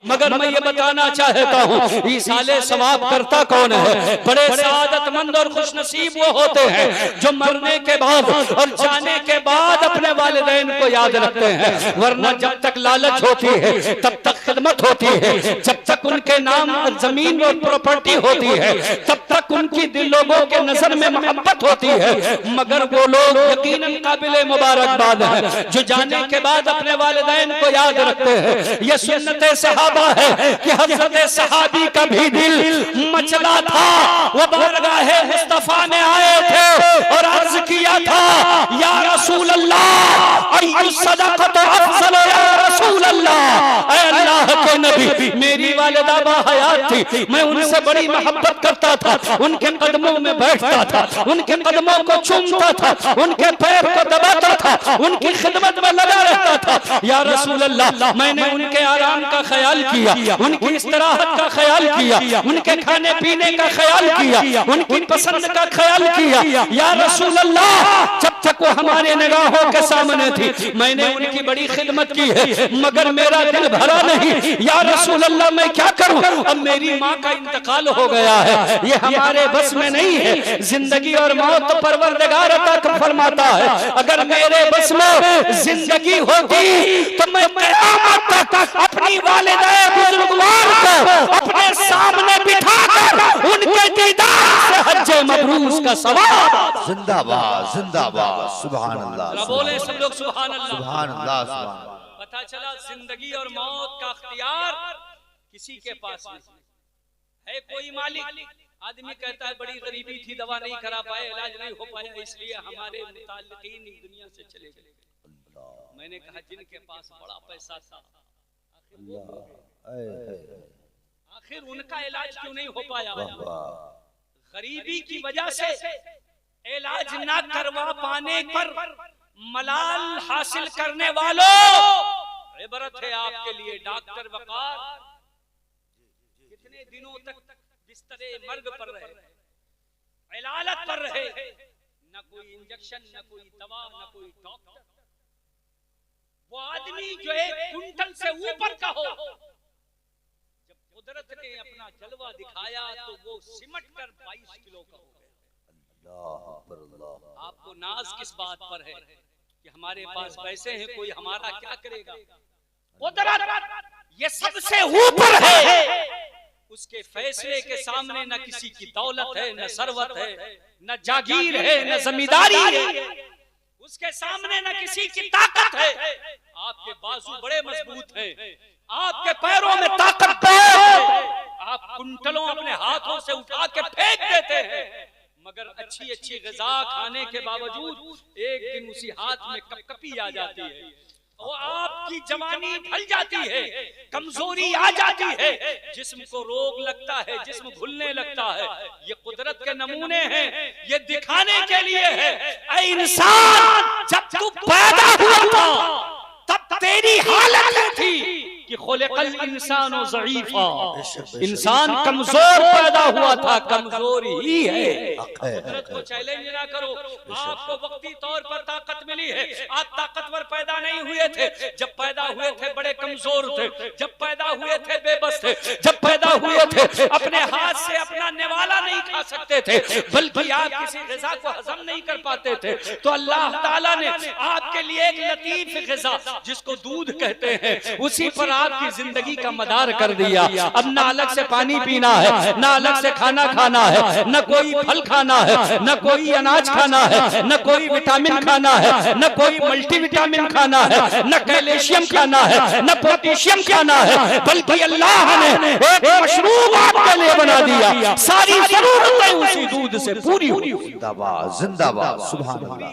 मगर मैं ये बताना चाहता हूँ ईसाले सवाब करता कौन है? बड़े सादतमंद और खुशनसीब वो होते हैं जो मरने के बाद और जाने के बाद अपने वालिदैन को याद रखते हैं। वरना जब तक लालच होती है तब तक खिदमत होती है, जब तक उनके नाम जमीन और प्रॉपर्टी होती है तब तक उनकी लोगों के नजर में मोहब्बत होती है। मगर वो लोग यकीनन काबिले मुबारकबाद हैं जो जाने के बाद अपने वालिदैन को याद रखते हैं। ये सुन्नते सहाबा है कि हजरत सहाबी का भी दिल मचला था। वो बारगाहे मुस्तफा में आए थे और अर्ज किया था, या रसूल अल्लाह अय्यु सदक़त अफज़ल या रसूल अल्लाह। ऐ अल्लाह के नबी, मेरी वालिदा बाहयात थी, मैं उनसे बड़ी मोहब्बत करता था, उनके कदमों में बैठता था, उनके कदमों को चूमता था, उनके पैर को दबाता था, उनकी खिदमत में लगा रहता था। या रसूल अल्लाह, मैंने उनके आराम का ख्याल किया, उनकी इस्तराहत का ख्याल किया, उनके खाने पीने का ख्याल किया, उनकी पसंद का ख्याल किया। या रसूल अल्लाह, जब तक वो हमारे निगाहों के सामने थी मैंने उनकी बड़ी खिदमत की है, मगर मेरा दिल भरा नहीं। या रसूल अल्लाह, मैं क्या करूं? अब मेरी माँ का इंतकाल हो गया है, ये हमारे बस में नहीं है। जिंदगी और मौत तो परवरदिगार अता फरमाता है। अगर मेरे बस में जिंदगी होगी तो मैं क़यामत तक अपनी वालिदा बुजुर्गवार को अपने सामने बिठाकर उनके दीदार से हज्जे मबरूर का सवाब। जिंदाबाद जिंदाबाद, सुभान अल्लाह। बोले सब लोग सुभान अल्लाह, सुभान अल्लाह, सुभान। पता चला जिंदगी और मौत का इख्तियार किसी के पास नहीं है। कोई मालिक आदमी कहता है बड़ी गरीबी थी, दवा नहीं करा पाए, इलाज नहीं हो पाया, इसलिए हमारे मुताल्लिकीन दुनिया से चले गए। मैंने कहा जिनके पास बड़ा पैसा था आखिर उनका इलाज क्यों नहीं हो पाया? गरीबी की वजह से इलाज ना करवा पाने पर मलाल हासिल करने वालों, इबरत है आपके लिए। डॉक्टर वकार कितने दिनों तक बिस्तरे मर्ग पर रहे, इलालत पर रहे, न कोई इंजेक्शन, न कोई दवा, न कोई डॉक्टर। वो आदमी जो एक कुंटल से ऊपर का हो, जब कुदरत ने अपना जलवा दिखाया तो वो सिमट कर 22 किलो का हो गया। आपको नाज किस बात पर है कि हमारे पास पैसे हैं, कोई हमारा क्या करेगा? कुदरत ये सबसे ऊपर है, उसके फैसले के सामने न किसी की दौलत है, न सरवत है, न जागीर है, न जमींदारी है, उसके सामने न किसी की ताकत है। आपके बाजू बड़े मजबूत हैं, आपके पैरों में ताकत है, आप कुंटलों अपने हाथों से उठा के फेंक देते हैं, मगर अच्छी अच्छी ग़िज़ा खाने के बावजूद एक दिन उसी हाथ में कपकपी आ जाती है, वो आपकी जवानी ढल जाती है, कमजोरी आ जाती है, जिस्म को रोग लगता है, जिस्म भूलने लगता है। ये कुदरत के नमूने हैं, ये दिखाने के लिए है। ऐ इंसान, जब तू पैदा हुआ था तब तेरी हालत थी कि खुलिक़ल इंसानु ज़ईफ़ा, इंसान कमजोर पैदा हुआ था, कमजोर ही है। कुदरत को चैलेंज ना करो। आपको वक्ती तौर पर ताकत मिली है, आप ताकतवर पैदा नहीं हुए थे। जब पैदा हुए थे बड़े कमजोर थे, जब पैदा हुए थे बेबस थे, जब पैदा हुए थे अपने हाथ से अपना निवाला नहीं खा सकते थे, बल्कि आप किसी ग़िज़ा को हजम नहीं कर पाते थे, तो अल्लाह ताला ने आपके लिए एक लतीफ ग़िज़ा जिसको दूध कहते हैं, उसी पर आपकी जिंदगी का मदार कर दिया। अब ना अलग से पानी पीना है, ना अलग से खाना खाना है, न कोई फल खाना है, न कोई अनाज खाना है, न कोई विटामिन खाना है, न कोई मल्टीविटामिन खाना है, न कैल्शियम खाना है, न पोटेशियम खाना है, बल्कि अल्लाह ने एक मशरूब आपके लिए बना दिया। सारी जरूरतें उसी दूध से पूरी हुई। जिंदाबाद जिंदाबाद, सुभान अल्लाह,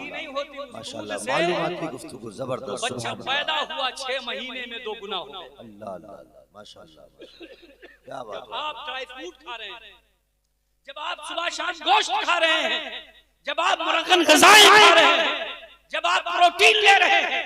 माशाअल्लाह। मालूमात की गुफ्तगू जबरदस्त। बच्चा पैदा हुआ 6 महीने में 2 गुना हो गया। अल्लाह अल्लाह, माशाअल्लाह, क्या बात है। आप ड्राई फ्रूट खा रहे हैं, जब आप सुबह शाम गोश्त खा रहे हैं, जब आप मुरगन ग़िज़ाएं खा रहे हैं, जब आप प्रोटीन ले रहे हैं,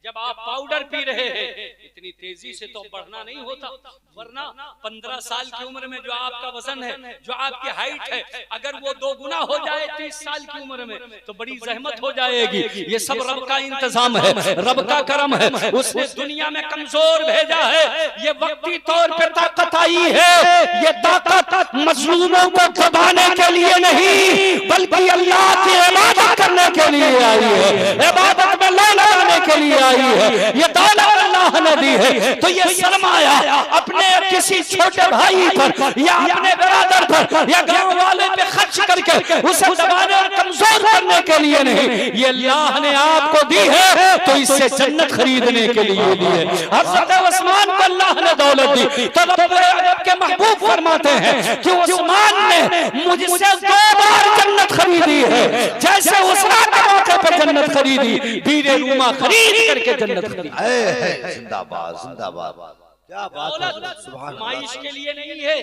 जब आप पाउडर पी रहे हैं इतनी तेजी से तो बढ़ना नहीं होता, वरना 15 साल की उम्र में जो आपका वजन है, जो आपकी हाइट है, अगर वो 2 गुना हो जाए 30 साल की उम्र में तो बड़ी जहमत हो जाएगी। ये सब रब का इंतजाम है, रब का करम है। उसने दुनिया में कमजोर भेजा है, ये वक्ती तौर पे ताकत आई है। ये ताकत मजलूमों को दबाने के लिए नहीं, बल्कि अल्लाह की इबादत करने के लिए आई है, इबादत में लो लगाने के लिए आई है। ये दौलत अल्लाह ने दी है, तो ये सरमाया अपने किसी छोटे भाई पर या अपने बिरादर पर या गांव वाले पे खर्च करके उसे दबाने और कमजोर करने के लिए नहीं, ये अल्लाह ने आपको दी है तो इससे जन्नत खरीदने के लिए दी है। हज़रत उस्मान को अल्लाह ने दौलत दी, तो रब के महबूब फरमाते हैं कि उस्मान ने मुझसे 2 बार जन्नत खरीदी है, जैसे उसरा के मौके पर जन्नत खरीदी, बीरे रूमा खरीद करके जन्नत खरीदी। जिंदाबाद जिंदाबाद, क्या बात है, सुभान अल्लाह। माइश के लिए नहीं है,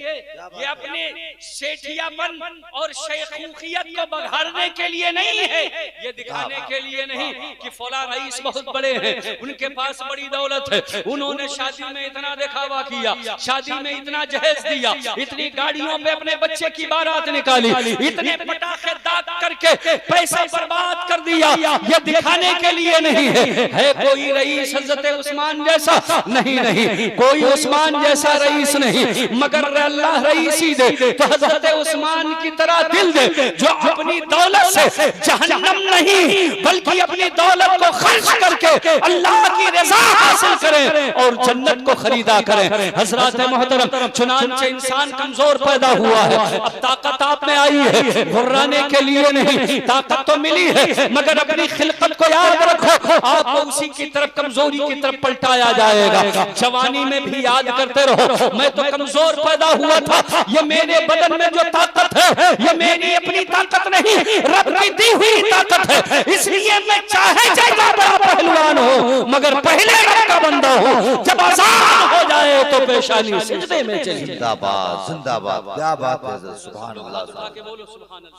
ये अपने सेठियापन और शेखूखियत को बघाड़ने के लिए नहीं है, ये दिखाने के लिए नहीं कि फला रईस बहुत बड़े हैं, उनके पास बड़ी दौलत है, उन्होंने शादी में इतना दिखावा किया, शादी में इतना जहेज दिया, इतनी गाड़ियों पे अपने बच्चे की बारात निकाली, इतने पटाखे दाग करके पैसा बर्बाद कर दिया, ये दिखाने के लिए नहीं है कोई रईस हज़रत उस्मान जैसा नहीं, कोई उस्मान जैसा रईस नहीं, मगर अल्लाह रईसी दे तो हज़रत उस्मान की तरह दिल दे, जो अपनी दौलत से जहन्नम नहीं बल्कि अपनी दौलत को खर्च करके अल्लाह की रज़ा हासिल करें और जन्नत को खरीदा करें। हज़रत मोहतरम, चुनांचे इंसान कमजोर पैदा हुआ है, अब ताकत आप में आई है, घुर्राने के लिए नहीं, ताकत तो मिली है, मगर अपनी खिलकत को याद रखो, आपको उसी की तरफ कमजोरी की तरफ पलटाया जाएगा। जवानी में भी याद करते रहो, मैं तो कमजोर पैदा हुआ था, ये मेरे बदन में जो ताकत है ये मेरी अपनी ताकत नहीं, रब की दी हुई ताकत है, इसलिए मैं चाहे जैसा बड़ा पहलवान हो मगर पहले रब का बंदा हो, जब आसान हो जाए तो पेशानी सिजदे में चली। जिंदाबाद जिंदाबाद, क्या बात है, सुभान अल्लाह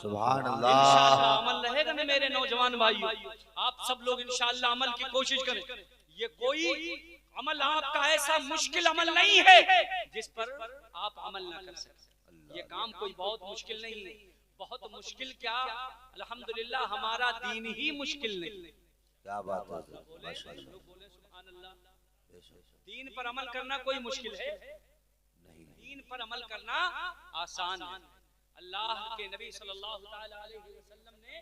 सुभान अल्लाह। इंशाअल्लाह अमल रहेगा ना मेरे नौजवान भाइयों, आप सब लोग इंशाअल्लाह अमल की कोशिश करें। ये कोई अमल आपका ऐसा मुश्किल अमल नहीं है जिस पर आप अमल ना कर सकते। ये काम कोई बहुत मुश्किल नहीं है, बहुत मुश्किल क्या, अल्हम्दुलिल्लाह हमारा दीन ही मुश्किल नहीं। क्या बात है, लोग बोले सुभान अल्लाह, दीन पर अमल करना कोई मुश्किल है नहीं, दीन पर अमल करना आसान है। अल्लाह के नबी सल्लल्लाहु अलैहि वसल्लम ने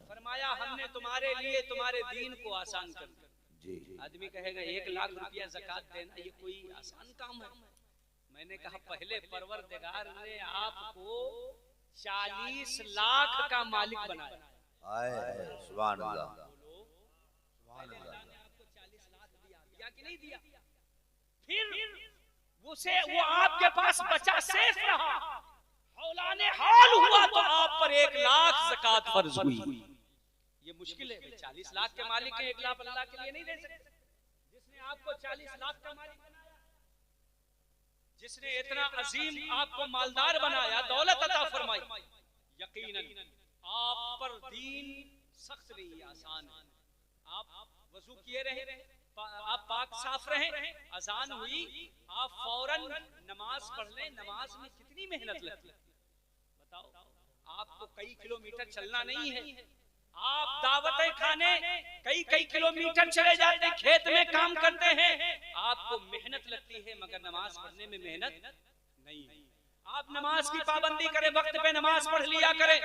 फरमाया, हमने तुम्हारे लिए तुम्हारे दीन को आसान कर दिया। आदमी कहेगा 1 लाख रुपया ज़कात देना ये कोई आसान काम है? मैंने कहा पहले परवरदिगार ने आपको 40 लाख का मालिक बनाया। सुभान अल्लाह, आपको 40 लाख दिया कि नहीं दिया? फिर उसे वो आपके पास बचा शेष रहा, हौलाने हाल हुआ तो आप पर 1 लाख ज़कात फर्ज हुई। ये मुश्किल है, 40 लाख के मालिक है, 1 लाख अल्लाह के लिए नहीं दे सकते। जिसने आपको 40 लाख का मालिक बनाया, जिसने इतना अजीम आपको मालदार बनाया, दौलत अता फरमाई, यकीनन आप पर दीन सख्त नहीं आसान है। आप वजू किए रहे, आप पाक साफ रहे, अजान हुई, आप फौरन नमाज पढ़ लें। नमाज में कितनी मेहनत लगती है बताओ, आपको कई किलोमीटर चलना नहीं है, आप दावतें खाने कई किलोमीटर चले जाते हैं, खेत में काम करते हैं, आपको मेहनत लगती है, मगर नमाज पढ़ने में मेहनत नहीं। आप नमाज की पाबंदी करें, वक्त पे नमाज पढ़ लिया करें,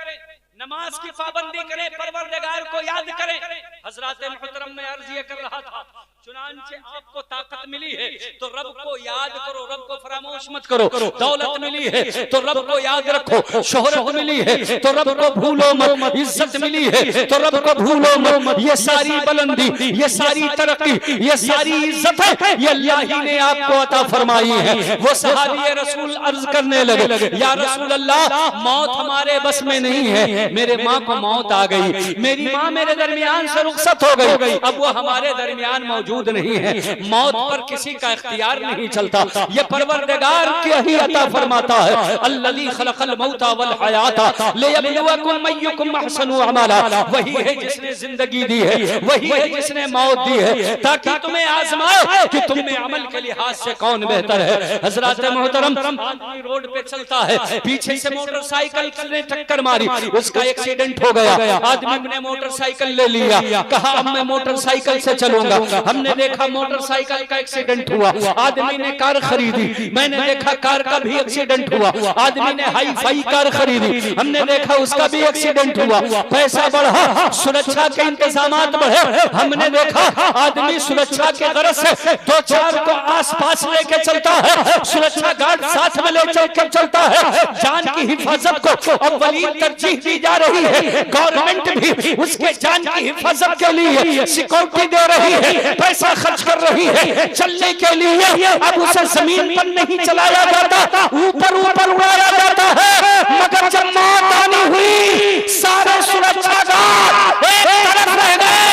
नमाज की पाबंदी करें, परवरदिगार को याद करें। हजरत मोहतरम में अर्ज ये कर रहा था, चुनांचे आपको ताकत मिली है तो रब को याद करो, रब को फरामोश मत करो। दौलत मिली है तो रब को याद रखो, शोहरत मिली है तो रब को भूलो मत, इज्जत मिली है तो रब को भूलो मत। ये सारी बुलंदी, ये सारी तरक्की, ये सारी इज्जत है, ये अल्लाह ही ने आपको अता फरमाई है। वो सहाबी रसूल अर्ज करने लगे, या रसूल अल्लाह, मौत हमारे बस में नहीं है, मेरे माँ को मौत आ गई, मेरी माँ मेरे दरमियान से रुखसत हो गई, अब वो हमारे दरमियान मौजूद मौजूद नहीं है। मौत पर किसी का इख्तियार नहीं चलता, ये परवरदिगार की ही अता फरमाता है। अल्लज़ी खलक़ल मौता वल हयाता लियब्लुवकुम अय्युकुम अहसनु अमला, वही है जिसने जिंदगी दी है, वही है जिसने मौत दी है, ताकि तुम्हें आजमाए कि तुम में अमल के लिहाज से कौन बेहतर है। हज़रात मोहतरम, आदमी रोड पे चलता है, पीछे से मोटरसाइकिल ने टक्कर मारी, उसका एक्सीडेंट हो गया। आदमी ने मोटरसाइकिल ले लिया, कहा अब मैं मोटरसाइकिल से चलूंगा। हमने देखा मोटरसाइकिल का एक्सीडेंट हुआ। आदमी ने कार खरीदी, मैंने देखा कार का भी एक्सीडेंट हुआ। आदमी ने हाई फाई कार खरीदी, हमने देखा उसका भी एक्सीडेंट हुआ। पैसा बढ़ा, सुरक्षा के इंतजामात बढ़े, हमने देखा आदमी सुरक्षा के गरज से दो चार को आस पास लेके चलता है, सुरक्षा गार्ड साथ में ले चल चलता है। जान की हिफाजत को अव्वलीन तरजीह दी जा रही है। गवर्नमेंट भी उसके जान की हिफाजत के लिए सिक्योरिटी दे रही है, पैसा खर्च कर रही है चलने के लिए। अब उसे जमीन पर नहीं चलाया जाता, ऊपर ऊपर उड़ाया जाता है। मगर जब मौत आनी हुई, सारे सुरक्षा गार्ड एक तरफ रह गए।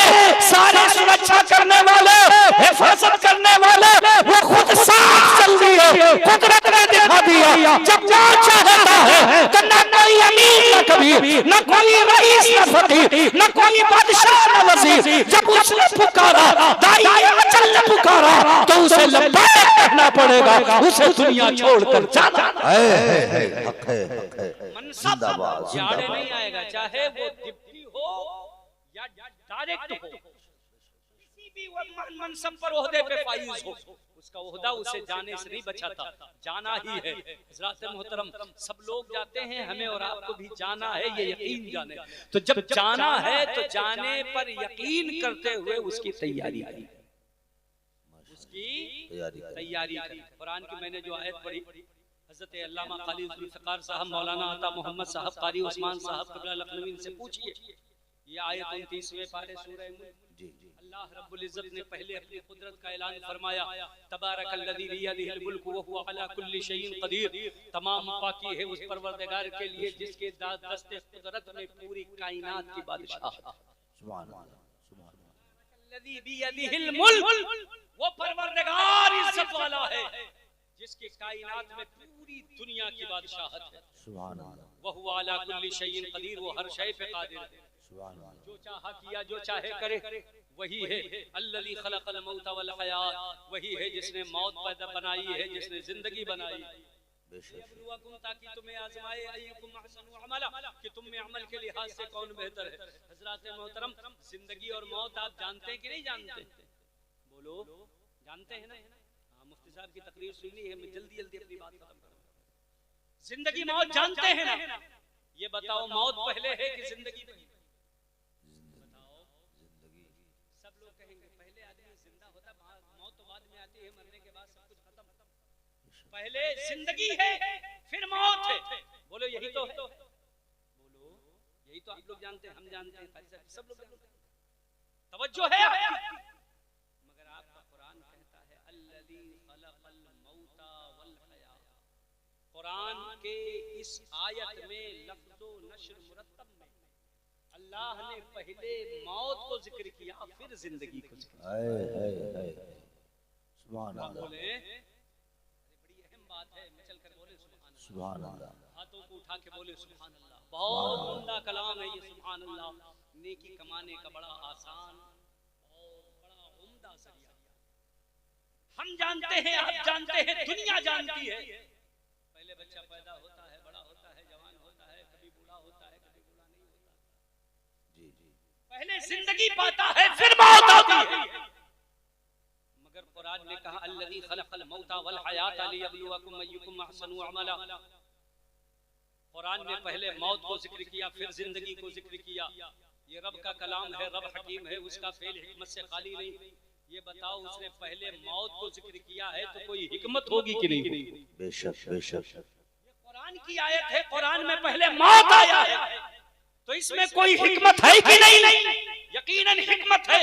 सारे सुरक्षा करने वाले, हिफाजत करने वाले वो खुद साथ चल दिए। कुदरत ने दिखा दिया, जब मौत चाहता है तो न कोई अमीर न कबीर, न कोई रईस न फकीर, न कोई बादशाह न वजीर। जब उसने पुकारा, दाई अचल ने पुकारा, तो उसे लब्बैक कहना पड़ेगा, उसे दुनिया छोड़कर जाना है। मनसब जाड़े नहीं आएगा, चाहे वो डिप्टी हो या डायरेक्ट हो, किसी भी मनसब पर ओहदे पे फाइज हो, उसका ओहदा उसे जाने से नहीं बचाता, जाना ही है। हज़रात मोहतरम, सब लोग जाते हैं, हमें और आपको भी जाना है, ये यकीन जाने। तो जब जाना है तो जाने पर यकीन करते हुए उसकी तैयारी करें, उसकी तैयारी करें। कुरान की मैंने जो आयत पढ़ी, हज़रत अल्लामा क़ाली ज़ुल्फ़िकार साहब, मौलाना अता मोहम्मद साहब, क़ारी उस्मान साहब क़िबला लखनवी से पूछिए, ये आयत 29वें पारे सूरह मुल्क। अल्लाह रब्बुल इज्जत ने पहले अपनी कुदरत का ऐलान फरमाया, तबारकल्लज़ी बियदिहिल मुल्क व हुवा अला कुल्ली शैइन क़दीर। तमाम पाकी है उस परवरदिगार के लिए जिसके दस्ते कुदरत में पूरी कायनात की बादशाहत। सुभान अल्लाह, सुभान अल्लाह। तबारकल्लज़ी बियदिहिल मुल्क, वो परवरदिगार इज्जत वाला है जिसकी कायनात में पूरी दुनिया की बादशाहत है। सुभान अल्लाह। व हुवा अला कुल्ली शैइन क़दीर, वो हर शय पे कादिर है। जो चाहा किया, जो चाहे करे, वही है। अल्लज़ी खलक़ल मौत वल हयात, वही है जिसने मौत पैदा बनाई है, जिसने जिंदगी बनाई। ताकि तुम्हें आजमाए, अय्युकुम अहसनु अमला, कि तुम में अमल के लिहाज से कौन बेहतर है। हज़रात मोहतरम, जिंदगी और मौत आप जानते हैं कि नहीं जानते? बोलो, जानते हैं ना? हाँ, मुफ्ती साहब की तकरीर सुनी है, मैं जल्दी जल्दी अपनी बात खत्म करूंगा। जिंदगी मौत जानते हैं ना? ये बताओ, मौत पहले है कि जिंदगी पहले? पहले जिंदगी है, फिर मौत है। बोलो, यही तो है? बोलो, यही तो आप लोग जानते हैं, हम जानते हैं, सब लोग जानते हैं। तवज्जो है आपकी? मगर आपका कुरान कहता है अल्लज़ी खलक़ल मौता वल हयात। कुरान के इस आयत में लफ्ज़ो नश्र मुरत्तब में अल्लाह ने पहले मौत को जिक्र किया, फिर जिंदगी को जिक्र किया। सुभान अल्लाह। बात है, चल कर बोले सुभान अल्लाह, हाथों को उठा के बोले सुभान अल्लाह। बहुत उम्दा कलाम है ये सुभान अल्लाह। नेकी कमाने का बड़ा आसान और बड़ा उम्दा जरिया। हम जानते हैं, आप जानते हैं, दुनिया जानती है। पहले बच्चा पैदा होता है, बड़ा होता है, जवान होता है, कभी बूढ़ा होता है, कभी बूढ़ा नहीं होता। जी जी। पहले जिंदगी पाता है, फिर मौत आती है। कुरान ने कहा अल्लज़ी खलक़ल मौता वल हयात लियब्लुवकुम अय्युकुम अहसनु अमला। कुरान ने पहले मौत को जिक्र किया, फिर जिंदगी को जिक्र किया। ये रब का कलाम है, रब हकीम है, उसका फेल हिकमत से खाली नहीं। ये बताओ, उसने पहले मौत को जिक्र किया है तो कोई हिकमत होगी कि नहीं? बेशक बेशक। ये कुरान की आयत है, कुरान में पहले मौत आया है, तो इसमें कोई हिकमत है कि नहीं? यकीनन हिकमत है।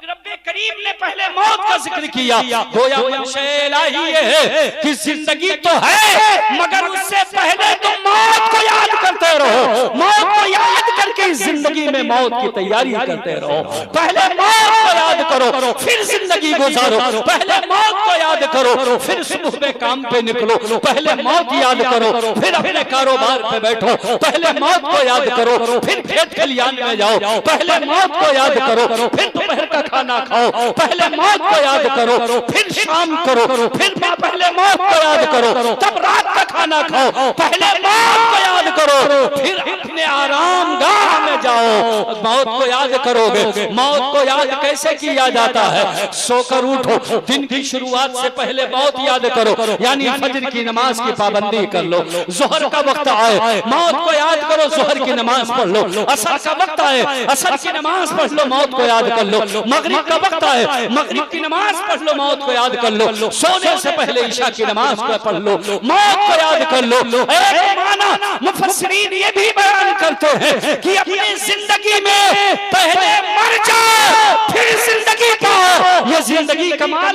रब्बे करीम ने पहले मौत का जिक्र किया। गोया मंशा इलाही है कि जिंदगी तो है, मगर उससे पहले तुम मौत को याद करते रहो। मौत को याद करके इस जिंदगी में मौत की तैयारी करते रहो। पहले मौत को याद करो फिर जिंदगी गुजारो, पहले मौत को याद करो फिर सुबह में काम पे निकलो, पहले मौत याद करो फिर अपने कारोबार पे बैठो, पहले मौत को याद करो फिर खेत खलियान में जाओ, पहले मौत को याद करो फिर दोपहर का खाना खाओ, पहले मौत को याद करो फिर शाम करो, फिर पहले मौत को याद करो तब रात का खाना खाओ, पहले मौत को याद करो फिर अपने आराम गाह में जाओ। मौत को याद करोगे, मौत को याद कैसे किया जाता है? सोकर उठो, दिन की शुरुआत से पहले मौत याद करो, यानी फजर की नमाज की पाबंदी कर लो। जोहर का वक्त आए मौत को याद करो, जोहर की नमाज पढ़ लो। असर का वक्त आए असर की नमाज पढ़ लो, मौत को याद कर लो। मगरिब का वक्त आए मगरिब की नमाज पढ़ लो, मौत को याद कर लो। सोने से पहले ईशा की नमाज को पढ़ लो, मौत को याद कर लो। एक माना मुफस्सिरीन ये भी बयान करते हैं कि अपनी जिंदगी में पहले मर जाओ फिर जिंदगी पाओ। ये जिंदगी कमाल।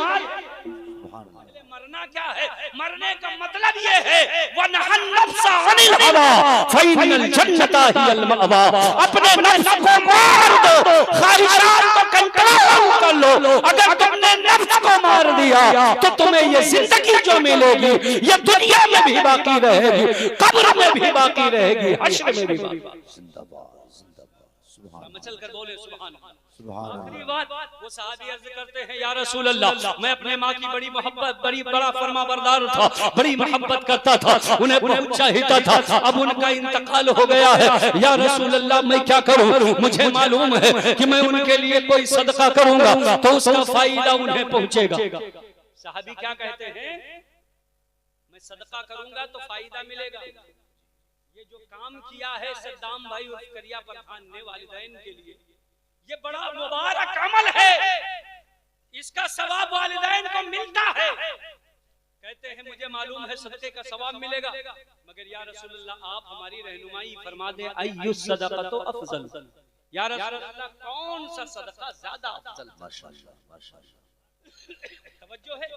मरना क्या है? मरने का मतलब ये है वनहन नफ्सा अनिल हवा फइनल जन्नता हियल मअवा। अपने नफ्स को मार दो, ख्वाहिशात को कंट्रोल कर लो। अगर तुमने नफ्स को मार दिया तो तुम्हें ये जिंदगी जो मिलेगी ये दुनिया में भी बाकी रहेगी, कब्र में भी बाकी रहेगी, हश्र में भी बाकी। जिंदाबाद जिंदाबाद सुभान मचल कर बोले सुभान अल्लाह। सुभान आखिरी बात वो सहाबी अर्ज करते हैं, या रसूल अल्लाह मैं अपने माँ की बड़ी मोहब्बत बड़ा फरमाबरदार था, बड़ी मोहब्बत करता था, उन्हें बहुत चाहता था, अब उनका इंतकाल हो गया है, या रसूल अल्लाह मैं क्या करूं? मुझे मालूम है कि मैं उनके लिए कोई सदका करूंगा तो उसका फायदा उन्हें पहुंचेगा। सहाबी क्या कहते हैं? मैं सदका करूंगा तो फायदा मिलेगा। ये जो काम किया है सद्दाम भाई और करिया प्रधान ने वालिदैन के लिए, ये बड़ा मुबारक अमल है, इसका सवाब वालिदैन को मिलता है। कहते हैं मुझे मालूम है सदके का सवाब मिलेगा, मगर या रसूलल्लाह आप हमारी रहनुमाई फरमा दे अय्युस सदक़तु अफजल। या रसूलल्लाह कौन सा सदका ज्यादा अफजल? माशाअल्लाह माशाअल्लाह। तवज्जो है,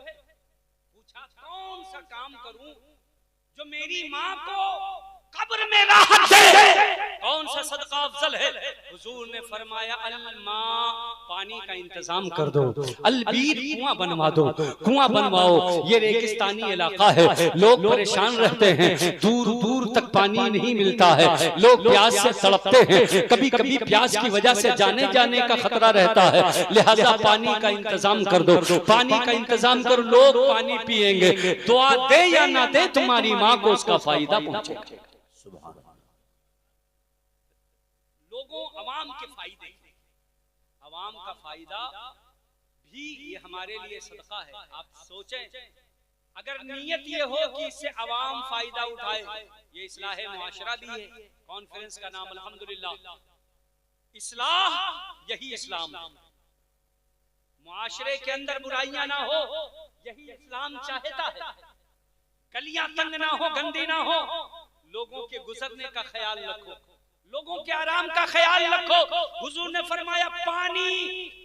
पूछा कौन सा काम करूं जो मेरी माँ को कब्र में राहत दे? कौन सा सदका अफजल है? हुजूर ने फरमाया अलमा, पानी का इंतजाम कर दो, अलबीर कुआं बनवा दो, कुआं बनवाओ। ये रेगिस्तानी इलाका है, लोग परेशान रहते हैं, दूर दूर तक पानी नहीं मिलता है, लोग प्यास से तड़पते हैं, कभी कभी प्यास की वजह से जाने जाने का खतरा रहता है, लिहाजा पानी का इंतजाम कर दो, पानी का इंतजाम करो, लोग पानी पिएंगे। दुआ दे या ना दे तुम्हारी माँ को उसका फायदा पहुंचेगा। लोगों अवाम के फायदे, अवाम का फायदा भी ये हमारे लिए सदका है। आप सोचें अगर नीयत ये हो कि इससे अवाम फायदा उठाए, ये इस्लाह मुआशरा भी है। कॉन्फ्रेंस का नाम अल्हम्दुलिल्लाह, इस्लाह यही इस्लाम। मुआशरे के अंदर बुराइयां ना हो, यही इस्लाम चाहता है। गलियां तंग ना हो, गंदी ना हो, लोगों के गुजरने का ख्याल रखो, लोगों के आराम का ख्याल रखो। हुजूर ने फरमाया पानी,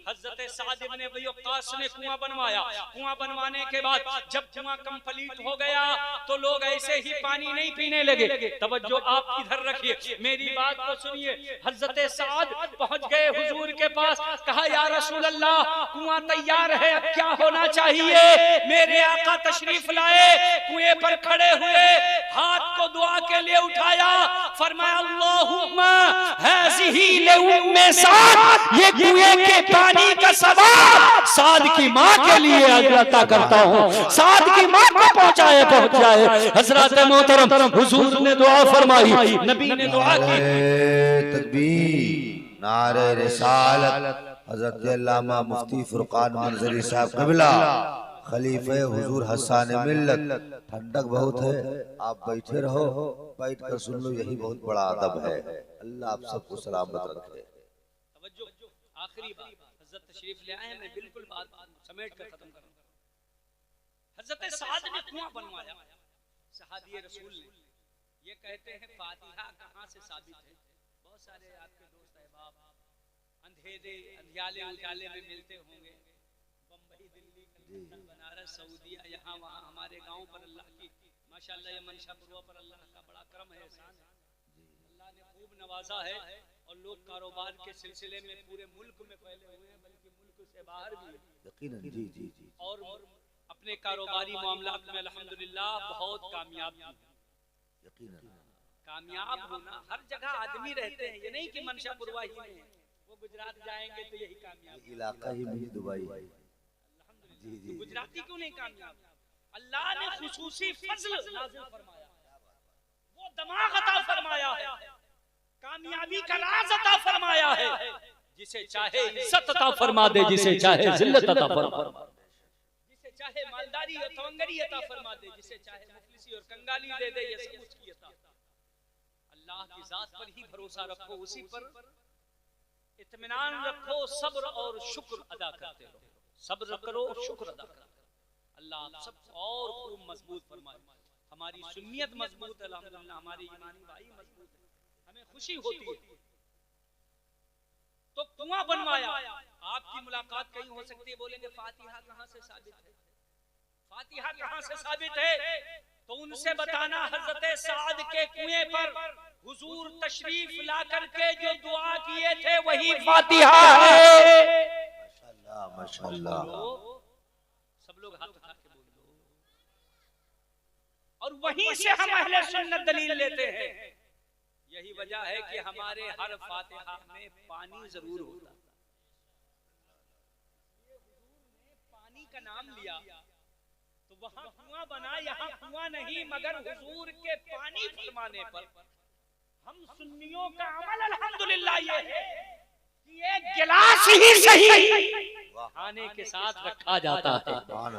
हज़रत साद इब्न अबी वक्कास ने कुआं बनवाया, कुआं बनवाने के बाद जब कुआं कंप्लीट हो गया तो लोग ऐसे ही पानी नहीं पीने लगे। तवज्जो आप इधर रखिए, मेरी बात को सुनिए। हज़रत साद पहुंच गए हुजूर के पास, कहा या रसूल अल्लाह कुआं तैयार है, अब क्या होना चाहिए? मेरे आका तशरीफ लाए, कुएं पर खड़े हुए, हाथ को दुआ के लिए उठाया, फरमाया अल्लाहुम्मा हाज़िही लिउम्मे साद, ये कुएं के पानी का सवाब साद की माँ के लिए अता करता हूँ, साद की माँ को पहुँच जाए। हजरत मोहतरम हुजूर ने दुआ फरमाई, नबी ने दुआ की। तकबीर, नारे रिसालत। हजरत अल्लामा मुफ्ती फुरकान मंजरी साहब क़िबला, खलीफे हुजूर हसन मिल्लत। ठंडक बहुत है, आप बैठे रहो, बैठ कर सुन लो, यही बहुत बड़ा अदब है। अल्लाह आप सबको सलामत रखे। आखिरी बात, हज़रत तशरीफ ले आए, मैं बिल्कुल बात समेट कर खत्म करूंगा। हज़रत साद ने कुआं बनवाया, सहाबी रसूल ने, ये कहते हैं फातिहा कहाँ से साबित है? बहुत सारे आपके दोस्त अहबाब अंधेरे अंधियाले उजाले में मिलते होंगे, बम्बई, दिल्ली, कलकत्ता, बनारस, सऊदीया, यहाँ वहाँ, हमारे गांव पर अल्लाह की माशाअल्लाह ये मनशा पुरवा पर अल्लाह का बड़ा करम है, एहसान है। अल्लाह ने खूब नवाजा है और लोग कारोबार के सिलसिले में पूरे मुल्क में फैले हुए हैं, बल्कि मुल्क से बाहर भी यकीनन जी जी जी और अपने कारोबारी मामलात में अल्हम्दुलिल्लाह बहुत कामयाब हैं। यकीनन कामयाब होना हर जगह आदमी रहते हैं, ये नहीं कि मनशापुरवा ही में वो गुजरात जाएंगे तो यही कामयाब। इलाका ही मिनी दुबई जी जी गुजराती क्यों नहीं कामयाब? अल्लाह ने खुसूसी फजल नाज़िल फरमाया, वो दिमाग अता फरमाया है, कामयाबी का राज अता फरमाया है। जिसे चाहे इज्जत अता फरमा दे, जिसे चाहे जिल्लत अता फरमा दे, जिसे चाहे मालदारी और तवंगरी अता फरमा दे, जिसे चाहे मुफलिसी और कंगाली दे दे, ये सब उसकी अता। अल्लाह की जात पर ही भरोसा रखो, उसी पर इत्मीनान रखो, सब्र और शुक्र अदा करते रहो। सब्र करो, शुक्र अदा करो। अल्लाह आप सब और खूब मजबूत फरमाए। हमारी सुन्नियत मजबूत है अल्हम्दुलिल्लाह, हमारे ईमानी भाई मजबूत है, हमें खुशी होती है। तो कुआं बनवाया, आपकी मुलाकात कहीं हो सकती है, बोलेंगे फातिहा कहां से साबित है? फातिहा कहां से साबित है? तो उनसे बताना हजरत साद के कुएं पर हुजूर तशरीफ ला करके जो दुआ किए थे वही फातिहा है। माशाल्लाह माशाल्लाह। सब लोग हाथ उठा के बोल दो। और वहीं से हम अहले सुन्नत दलील लेते हैं। यही वजह है कि हमारे हर फातिहा में पानी जरूर होता है। पानी का नाम लिया तो वहां कुआं बना, यहाँ कुआं नहीं, मगर हुजूर के पानी फरमाने पर हम सुन्नियों का अमल अल्हम्दुलिल्लाह ये है कि एक गिलास ही सही खाने के साथ रखा जाता है,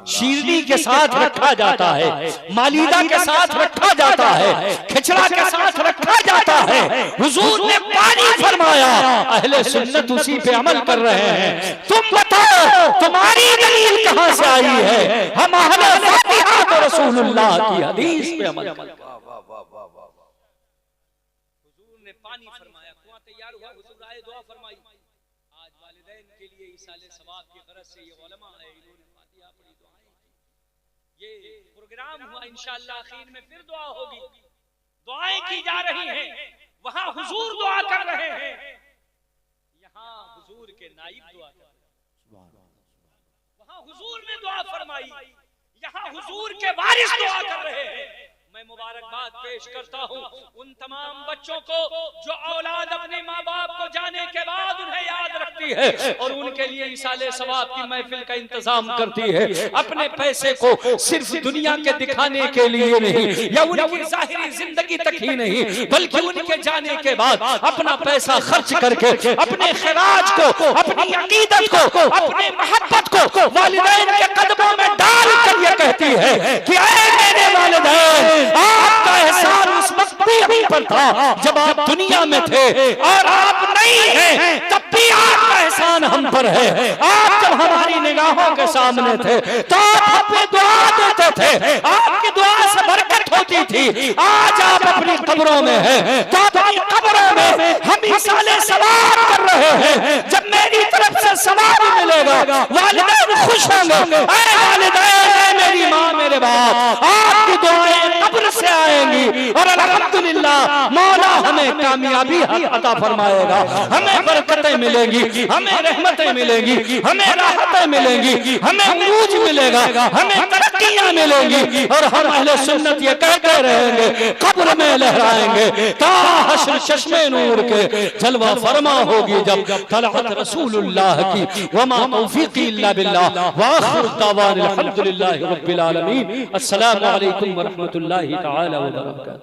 शीरनी के साथ रखा जाता है, मालीदा के साथ रखा जाता है, खिचड़ा के साथ रखा जाता है। हुजूर ने पानी फरमाया, अहले सुन्नत उसी पे अमल कर रहे हैं। तुम बताओ तुम्हारी दलील कहां से आई है? हम अहले फातिहा तो रसूलुल्लाह की हदीस पे अमल कर रहे हैं। हुजूर ने पानी फरमाया, कुआं तैयार हुआ, हुजूर आए, दुआ फरमाई। आज वालिदैन के लिए इसाले सवाब की गरज से ये उलमा है, इन्होंने फातिहा पढ़ी, दुआएं की। ये प्रोग्राम हुआ, इंशाअल्लाह आखिर में फिर दुआ होगी, दुआएं की जा रही हैं। वहां हुजूर दुआ कर रहे हैं, यहाँ हुजूर के नाइब दुआ कर रहे हैं। वहां हुजूर ने दुआ फरमाई, यहाँ हुजूर के वारिस दुआ कर रहे हैं। मैं मुबारकबाद पेश करता हूँ उन तमाम बच्चों को जो औलाद अपने माँ बाप को जाने के बाद उन्हें याद रखती है और उनके लिए इसाले सवाब की महफिल का इंतजाम करती है। अपने पैसे को सिर्फ दुनिया के दिखाने के लिए नहीं, या उनकी जाहिरी जिंदगी तक ही नहीं, बल्कि उनके जाने के बाद अपना पैसा खर्च करके अपने खिराज को, अपनी अकीदत को, अपने मोहब्बत को वालिदैन के कदमों में डाल कर ये कहती है कि ऐ मेरे वालिदैन, आपका एहसान उस वक्त भी पर था जब आप दुनिया में थे, और आप नहीं हैं तब भी आपका एहसान हम पर है। आप जब हमारी निगाहों के सामने थे तो आप हमें दुआ देते थे, आपकी दुआ से बरकत होती थी। आज आप अपनी कब्रों में हैं तो अपनी कब्रों में हम इसाले सवाब कर रहे हैं। जब मेरी तरफ से सवाब मिलेगा वालिदैन खुश होंगे। ऐ वालिदैन, मेरी माँ, मेरे बाप, आपकी दुआएं कब्र से आएंगी और अल्हम्दुलिल्लाह मौला हमें कामयाबी अता फरमाएगा, हमें बरकतें मिलेंगी, हमें रहमतें मिलेंगी, हमें राहतें मिलेंगी, हमें उरूज मिलेगा, हमें तरक्कियां मिलेंगी। और हम अहले सुन्नत ये कहते रहेंगे, कब्र में लहराएंगे ता हश्र चश्मे नूर के जलवा फरमा होगी जब तलअत रसूलुल्लाह की। वमा तौफीकी इल्ला बिल्लाह व आखिरु दावाना अल्हम्दुलिल्लाहि रब्बिल आलमीन। अस्सलामु अलैकुम व रहमतुल्लाहि तआला व बरकातहू।